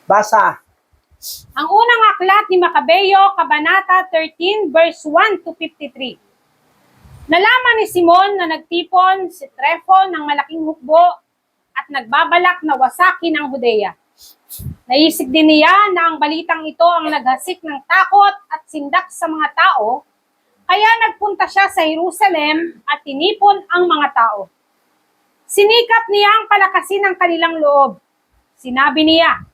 Basa. Ang unang aklat ni Macabeo, Kabanata 13, verse 1 to 53. Nalaman ni Simon na nagtipon si Tryphon ng malaking hukbo at nagbabalak na wasakin ang Judea. Naisip din niya na ang balitang ito ang naghasik ng takot at sindak sa mga tao, kaya nagpunta siya sa Jerusalem at tinipon ang mga tao. Sinikap niya ang palakasin ng kanilang loob. Sinabi niya,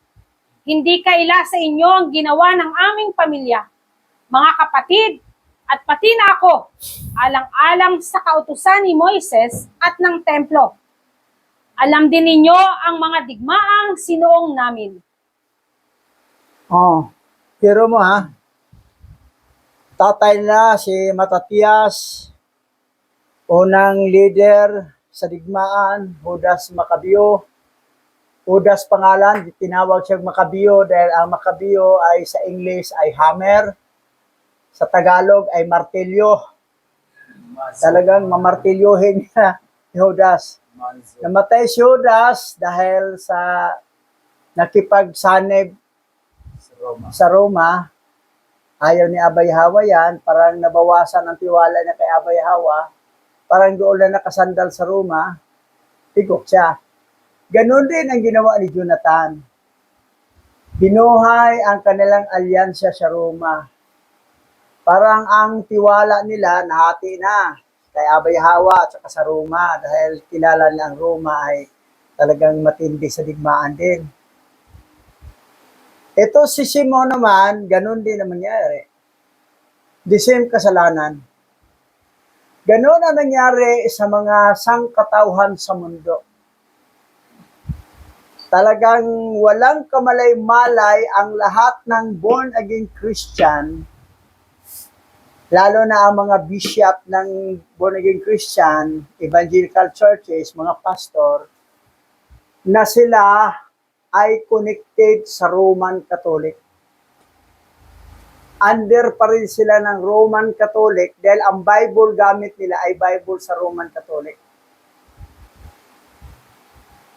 "Hindi kaila sa inyo ang ginawa ng aming pamilya, mga kapatid, at pati na ako, alang-alang sa kautusan ni Moises at ng templo. Alam din ninyo ang mga digmaang sinuong namin." Oh, pero mo ha, tatay na si Matatias, unang leader sa digmaan, Judas Macabeo. Judas pangalan, tinawag siyang Macabeo dahil ang Macabeo ay sa English ay hammer, sa Tagalog ay martilyo. Talagang mamartilyohin niya ni Judas. Namatay si Judas dahil sa nakipagsanib sa Roma. Ayaw ni Abay Hawa yan, parang nabawasan ang tiwala niya kay Abay Hawa, parang doon na nakasandal sa Roma, tigok siya. Ganon din ang ginawa ni Jonathan. Binuhay ang kanilang alyansya sa Roma. Parang ang tiwala nila nahati na kay Abay Hawa at saka sa Roma dahil kilala nilang Roma ay talagang matindi sa digmaan din. Ito si Simon naman, ganun din ang nangyari. The same kasalanan. Ganun ang nangyari sa mga sangkatauhan sa mundo. Talagang walang kamalay-malay ang lahat ng born-again Christian, lalo na ang mga bishop ng born-again Christian, evangelical churches, mga pastor, na sila ay connected sa Roman Catholic. Under pa rin sila ng Roman Catholic dahil ang Bible gamit nila ay Bible sa Roman Catholic.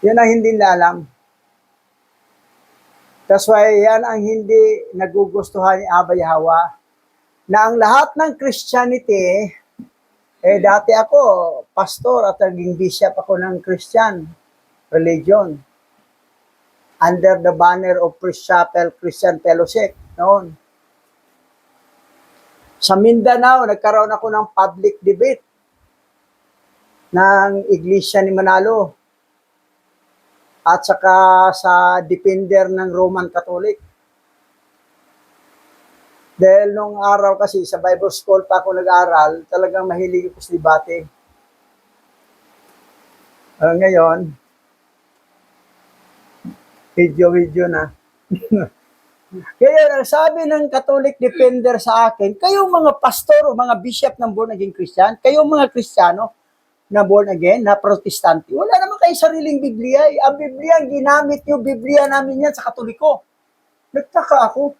Yun ang hindi nila alam. That's why yan ang hindi nagugustuhan ni Abay Hawa. Na ang lahat ng Christianity, dati ako, pastor at naging bishop ako ng Christian religion. Under the banner of First Chapel Christian Fellowship noon. Sa Mindanao, nagkaroon ako ng public debate ng Iglesia ni Manalo at saka sa defender ng Roman Catholic. Dahil nung araw kasi sa Bible School pa ako nag-aral, talagang mahilig ako sa debate. Ngayon, video na. Kaya sabi ng Catholic defender sa akin, kayong mga pastor o mga bishop ng born again Christian, kayong mga Kristiyano na born again, na protestante, wala naman kayo sariling Biblia. Ang Biblia, ginamit nyo, Biblia namin yan sa Katoliko. Nagtaka ako.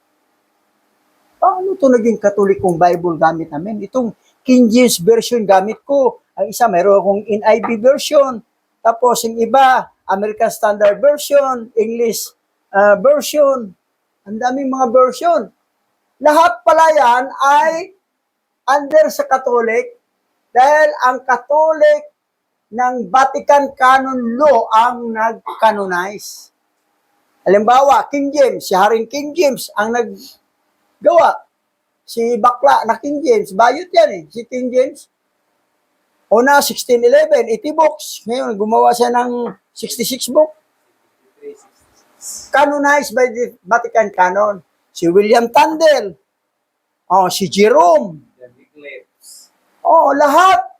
Paano ito naging Katolikong Bible gamit namin? Itong King James Version gamit ko. Ang isa, mayroon akong NIV version. Tapos yung iba, American Standard Version, English version. Ang daming mga version. Lahat pala yan ay under sa Catholic dahil ang Catholic ng Vatican Canon Law ang nag-canonize. Halimbawa, King James, si Haring King James ang naggawa. Si Bakla na King James, bayot yan eh, si King James. Una, 1611, 80 books. Ngayon, gumawa siya ng 66 book. Canonized by the Vatican Canon. Si William Tyndale. Si Jerome. Lahat.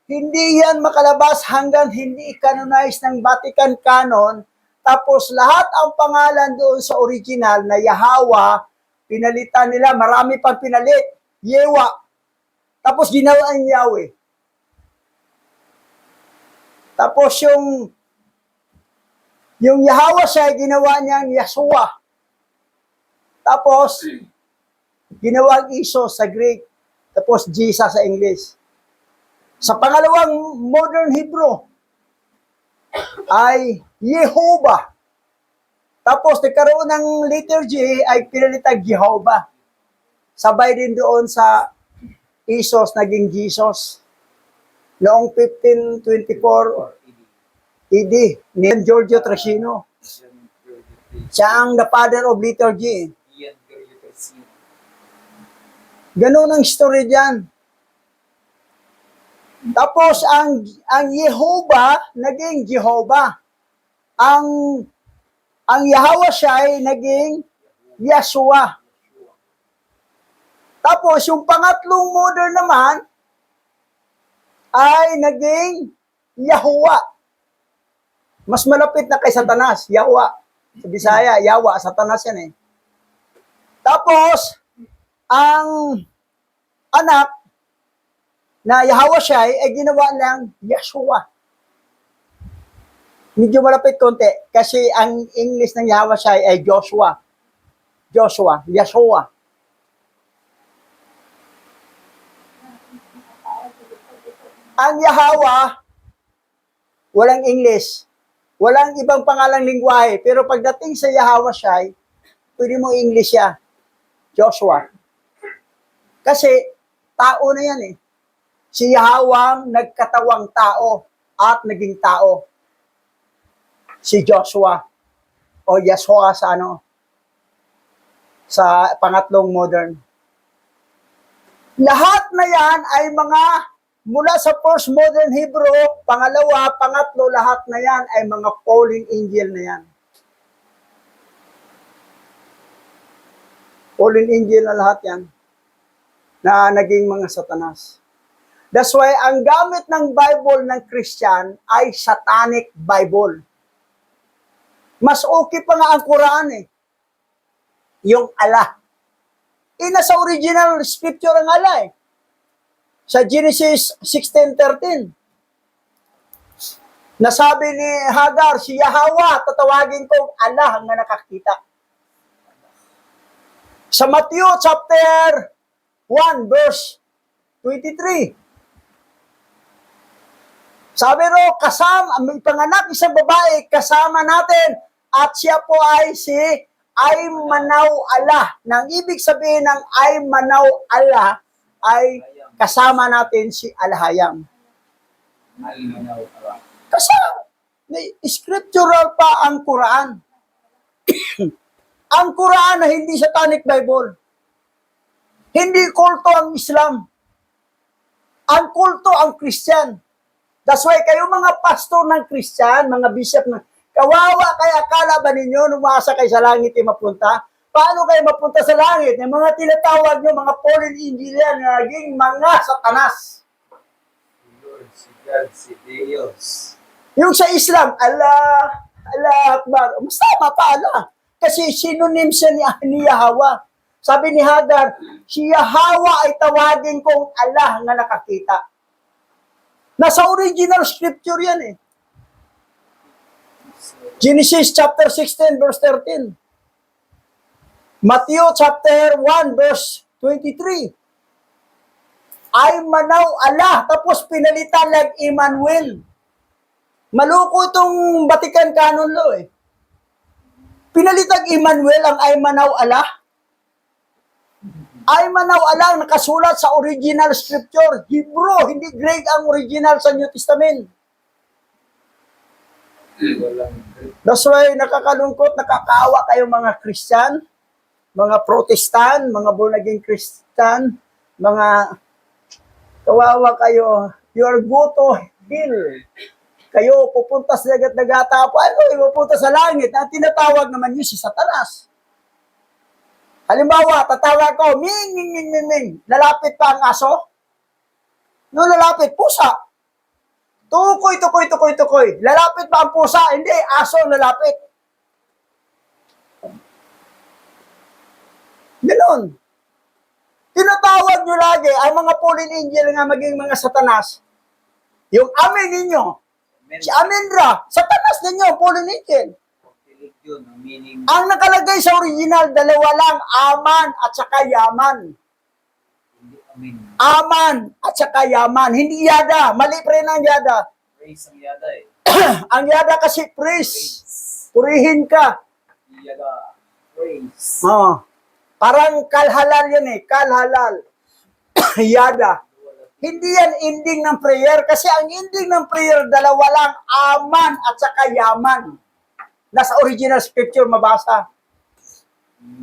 Hindi yan makalabas hanggang hindi i-canonize ng Vatican Canon. Tapos lahat ang pangalan doon sa original na Yahweh, pinalitan nila, marami pang pinalit. Yewa. Tapos ginawa ang Yahweh. Tapos yung Yahweh siya, ginawa niyang Yeshua. Tapos, ginawang Isos sa Greek. Tapos, Jesus sa English. Sa pangalawang modern Hebrew, ay Yehovah. Tapos, nagkaroon ng liturgy ay pinalitag Jehovah. Sabay din doon sa Isos, naging Jesus. Noong 1524 AD, ni Giorgio Tracino. Siya ang the father of liturgy. Ganun ang story diyan. Tapos ang Jehovah naging Jehovah. Ang Yahweh siya ay naging Yeshua. Tapos yung pangatlong modern naman ay naging Yahuwah. Mas malapit na kay Satanas, Yahuwah. Sa Bisaya, Yawa, Satanas yan eh. Tapos, ang anak na Yahweh siya ay ginawa ng Yeshua. Medyo malapit konti kasi ang English ng Yahweh siya ay Joshua. Yeshua. Ang Yahweh, walang English. Walang ibang pangalang lingwahe. Pero pagdating sa Yahweh siya, pwede mo English siya. Joshua. Kasi, tao na yan eh. Si Yahweh nagkatawang tao at naging tao. Si Joshua o Yeshua sa pangatlong modern. Lahat na yan ay mga mula sa first modern Hebrew, pangalawa, pangatlo, lahat na yan ay mga fallen angel na yan. Fallen angel na lahat yan na naging mga Satanas. That's why ang gamit ng Bible ng Christian ay Satanic Bible. Mas okay pa nga ang Quran eh. Yung Allah. Nasa original scripture ang Allah eh. Sa Genesis 16:13. Nasabi ni Hagar, si Yahweh, tatawagin kong Allah ang nakakita. Sa Matthew chapter 1 verse 23. Sabi ro, may panganak isang babae, kasama natin, at siya po ay si Aymanaw Allah. Nang ibig sabihin ng Aymanaw Allah ay kasama natin si Alhayam. Kasi may scriptural pa ang Quran. Ang Quran na hindi Satanic Bible. Hindi kulto ang Islam. Ang kulto ang Christian. That's why kayo mga pastor ng Christian, mga bishop na kawawa, kaya akala ba ninyo umasa kayo sa langit ay mapunta? Paano kayo mapunta sa langit? Yung mga tinatawag nyo, mga fallen angel yan, naging mga Satanas. Lord, si God, si Dios. Yung sa Islam, Allah Akbar. Mas tama pa, Allah. Kasi synonym siya ni Yahweh. Sabi ni Hagar, si Yahweh ay tawagin kong Allah na nakakita. Nasa original scripture yan eh. Genesis chapter 16 verse 13. Matthew chapter 1 verse 23. Aymanaw Allah, tapos pinalitan like Emmanuel. Maluko itong Vatican Canon Law eh. Pinalitag Emmanuel ang Aymanaw Allah. Aymanaw Allah ang nakasulat sa original scripture. Hebrew, hindi Greek ang original sa New Testament. That's why nakakalungkot, nakakaawa kayo mga Christian, mga Protestant, mga born-again Christian, mga kawawa kayo. You are go to hell. Kayo pupunta sa dagat-dagata. Paano pupunta sa langit? Ang tinatawag naman yun si Satanas. Halimbawa, tatawag ko, ming, ming, ming, ming, ming. Lalapit pa ang aso? No, lalapit, pusa. Tukoy, tukoy, tukoy, tukoy. Lalapit pa ang pusa? Hindi, aso lalapit. Ganon. Tinatawag nyo lagi ang mga fallen angel nga maging mga Satanas. Yung amen ninyo, si Amendra, Satanas ninyo, fallen angel. Ang nakalagay sa original, dalawa lang, Aman at saka Yaman. Aman at saka Yaman. Hindi Yada. Mali pa rin ang Yada. Praise ang yada eh. Ang Yada kasi praise. Purihin ka. Yada. Praise. Oh. Parang kalhalal yan eh. Kalhalal. Yada. Hindi yan ending ng prayer kasi ang ending ng prayer, dalawa lang, aman at saka yaman. Nasa original scripture mabasa.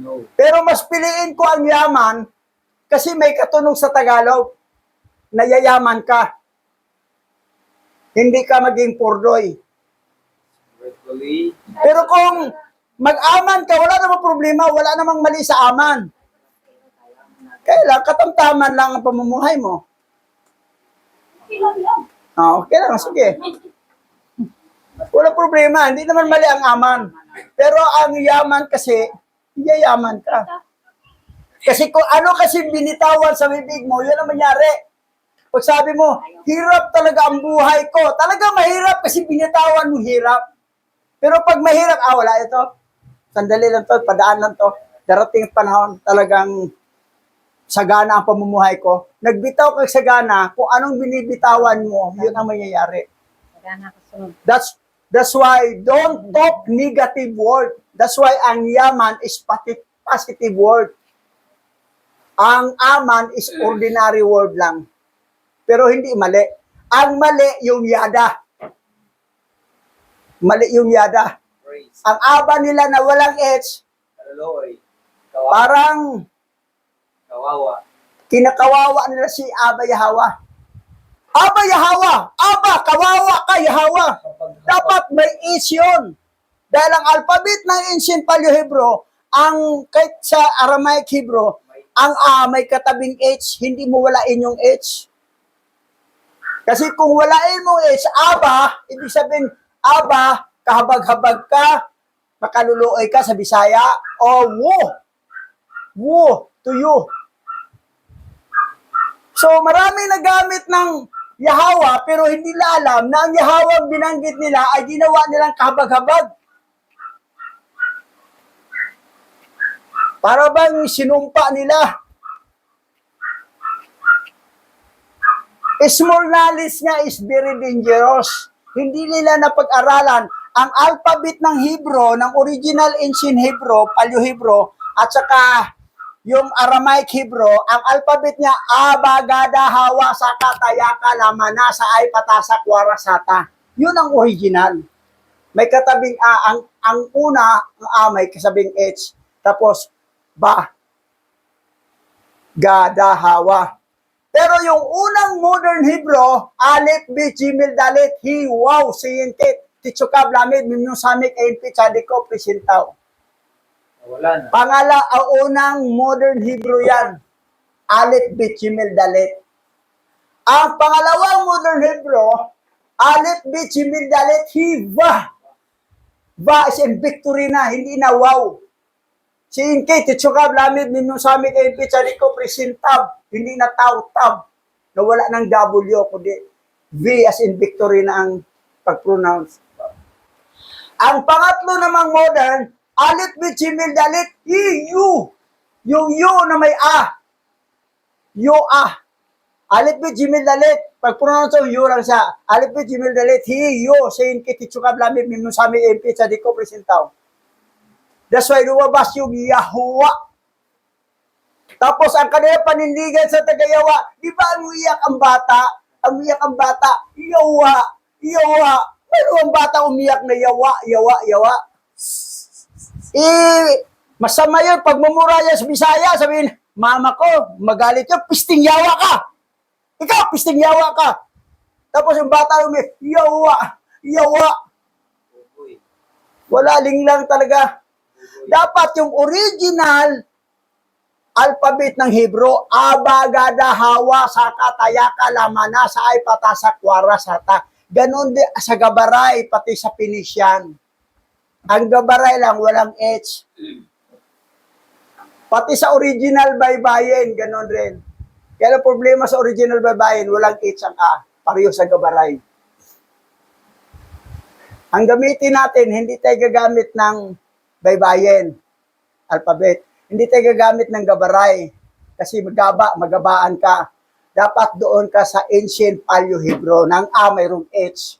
No. Pero mas piliin ko ang yaman kasi may katunog sa Tagalog na yayaman ka. Hindi ka maging purdoy. Virtually. Pero kung mag-aman ka, wala namang problema, wala namang mali sa aman. Kaya katamtaman lang ang pamumuhay mo. Okay lang, sige. Wala problema, hindi naman mali ang aman. Pero ang yaman kasi, yayaman ka. Kasi kung ano kasi binitawan sa bibig mo, yun ang mangyari. Pag sabi mo, hirap talaga ang buhay ko. Talaga mahirap kasi binitawan mo hirap. Pero pag mahirap, wala ito. Sandali lang to, padaan lang to. Darating panahon talagang sagana ang pamumuhay ko. Nagbitaw ka sagana, kung anong binibitawan mo, yun ang mangyayari. That's why don't talk negative word. That's why ang yaman is positive word. Ang aman is ordinary word lang. Pero hindi mali. Ang mali yung yada. Mali yung yada. Praise. Ang aba nila na walang H, Hallelujah. parang Kawawa. kinakawawa nila si Aba Yahawa. Aba Yahawa! Aba! Kawawa ka Yahawa! Dapat may H yun. Dahil ang alphabet ng ancient Paleo-Hebrew, ang kahit sa Aramaic Hebrew, ang A may katabing H, hindi mo walain yung H. Kasi kung walain mo H, Aba, ibig sabihin, Aba, kahabag-habag ka, makaluluoy ka sa Bisaya, o wo to you. So marami nagamit ng Yahawa, pero hindi nila alam na ang Yahawa binanggit nila ay ginawa nilang kahabag-habag. Para bang sinumpa nila. Small knowledge niya is very dangerous. Hindi nila napag-aralan ang alphabet ng Hebrew, ng original ancient Hebrew, Paleo-Hebrew, at saka yung Aramaic Hebrew, ang alphabet niya, Abagada, Hawa, Saka, Tayaka, Lamana, Saay, Patasa, Kwara, Sata. Yun ang original. May katabing A. Ang una, ang A may kasabing H. Tapos, Ba, Gada, Hawa. Pero yung unang modern Hebrew, Aleph, B, Gimel, Dalet, Hi, Waw, Sin, Ket, Titsukab, Lamid, Mimnong, Samik, Enpi, Chadiko, Presintaw. Wala na. Ang unang modern Hebrew yan. Aleph, Bet, Gimel, Dalet. Ang pangalawang modern Hebrew, Aleph, Bet, Gimel, Dalet, Hi, Va. Va is in victory na, hindi na wow. Si Inke, Titsukab, Lamid, Mimnong, Samik, Enpi, Chadiko, Presintab. Hindi na Taw-Tab. Nawala ng W, kundi V as in victory na ang pag-pronounce. Ang pangatlo namang modern, Aleph, Bet, Gimel, Dalet, I, U. Yung U na may A. U, A. Aleph, Bet, Gimel, Dalet. Pag-pronounce yung U lang siya. Aleph, Bet, Gimel, Dalet, Hi, U. Sayin, Kititsukab, Lamid, Mimnong, Sami, MP, Sadiko, Presentaw. That's why lumabas yung Yahuwa. Tapos ang kanila panindigan sa Tagayawa, di ba ang umiyak ang bata? Ang umiyak ang bata, Yawa, Yawa. Pero ang bata umiyak na Yawa, Yawa, Yawa. Masama yun. Pag mamuraya sa Bisaya, sabihin, mama ko, magalit yun, pisting yawa ka. Ikaw, pisting yawa ka. Tapos yung bata umiyak, Yawa, Yawa. Wala lang talaga. Dapat yung original alphabet ng Hebrew, Abagada, Hawa, Saka, Tayaka, Lamana, Saay, Patasa, Kwara, Sata. Ganon din sa Gabaray, pati sa Pinisian. Ang Gabaray lang, walang H. Pati sa original baybayin, ganon rin. Kaya problema sa original baybayin, walang H ang A. Pareho sa Gabaray. Ang gamitin natin, hindi tayo gagamit ng baybayin, alphabet. Hindi tayo gagamit ng Gabaray kasi magabaan ka. Dapat doon ka sa ancient Paleo-Hebrew ng A mayroong H.